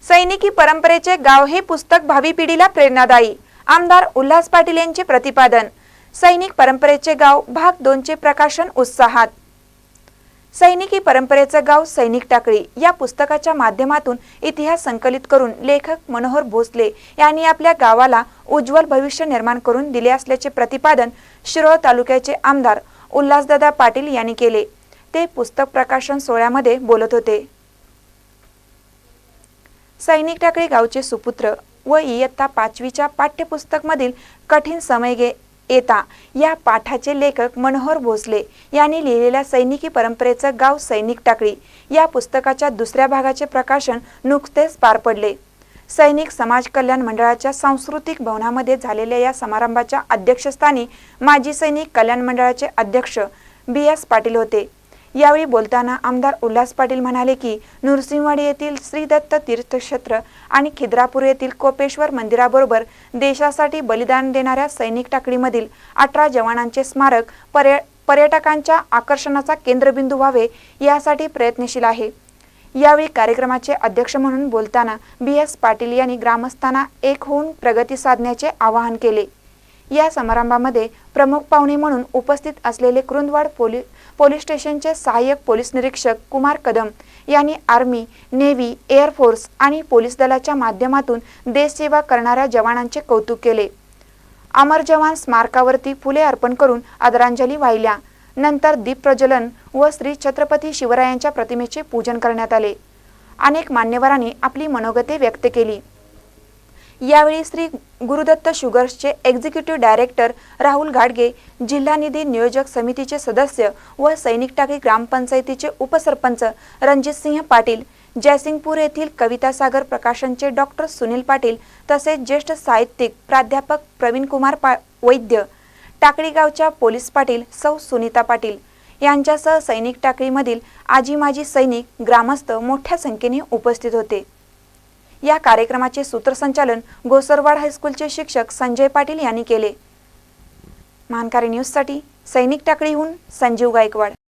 सैनिकी परंपरेचे गाव हे पुस्तक भावी पिढीला प्रेरणादायी। आमदार उल्हास पाटील यांचे प्रतिपादन। सैनिक परंपरेचे गाव भाग 2 चे प्रकाशन उत्साहात। सैनिकी परंपरेचे गाव सैनिक टाकळी या पुस्तकाच्या माध्यमातून इतिहास संकलित करून लेखक मनोहर भोसले यांनी आपल्या गावाला उज्ज्वल भविष्य निर्माण करून दिले असल्याचे प्रतिपादन शिरोळ तालुक्याचे आमदार उल्हासदादा पाटील यांनी केले। ते पुस्तक प्रकाशन सोहळ्यामध्ये बोलत होते। सैनिक टाकळी गावचे सुपुत्र व इयत्ता 5वीच्या पाठ्यपुस्तक मधील कठीण समय येता या पाठाचे लेखक मनोहर भोसले यांनी लिहिलेल्या सैनिकी परंपरेचे गाव सैनिक टाकळी या पुस्तकाच्या दुसऱ्या भागाचे प्रकाशन नुकतेच पार पडले। सैनिक समाज कल्याण मंडळाच्या सांस्कृतिक भवनामध्ये झालेल्या या समारंभाच्या अध्यक्षस्थानी माजी सैनिक कल्याण मंडळाचे अध्यक्ष BS पाटील होते। यावेळी बोलताना आमदार उल्हास पाटील म्हणाले की नृसिंहवाडी येथील श्री दत्त तीर्थक्षेत्र आणि खिद्रापूर येथील कोपेश्वर मंदिराबरोबर देशासाठी बलिदान देणाऱ्या सैनिक टाकळीमधील 18 जवानांचे स्मारक पर्यटकांच्या आकर्षणाचा केंद्रबिंदू व्हावे यासाठी प्रयत्नशील आहे। यावेळी कार्यक्रमाचे अध्यक्ष म्हणून बोलताना BS पाटील यांनी ग्रामस्थांना एक होऊन प्रगती साधण्याचे आवाहन केले। या समारंभामध्ये प्रमुख पाहुणे म्हणून उपस्थित असलेले कुरुंदवाड पोलीस स्टेशनचे सहाय्यक पोलीस निरीक्षक कुमार कदम यांनी आर्मी, नेव्ही, एअर फोर्स आणि पोलीस दलाच्या माध्यमातून देशसेवा करणाऱ्या जवानांचे कौतुक केले। अमर जवान स्मारकावरती फुले अर्पण करून आदरांजली वाहिल्या। नंतर दीप प्रज्वलन व श्री छत्रपती शिवरायांच्या प्रतिमेचे पूजन करण्यात आले। अनेक मान्यवरांनी आपली मनोगते व्यक्त केली। यावेळी श्री गुरुदत्त शुगर्सचे एक्झिक्युटिव्ह डायरेक्टर राहुल घाडगे, जिल्हा निधी नियोजक समितीचे सदस्य व सैनिक टाकळी ग्रामपंचायतीचे उपसरपंच रणजित सिंह पाटील, जयसिंगपूर येथील कविता सागर प्रकाशनचे डॉक्टर सुनील पाटील तसेच ज्येष्ठ साहित्यिक प्राध्यापक प्रवीण कुमार वैद्य, टाकळी गावच्या पोलीस पाटील सौ सुनीता पाटील यांच्यासह सैनिक टाकळीमधील आजी माजी सैनिक ग्रामस्थ मोठ्या संख्येने उपस्थित होते। या कार्यक्रमाचे सूत्रसंचालन गोसरवाड हायस्कूलचे शिक्षक संजय पाटील यांनी केले। मानकारी न्यूजसाठी सैनिक टाकळीहून संजीव गायकवाड।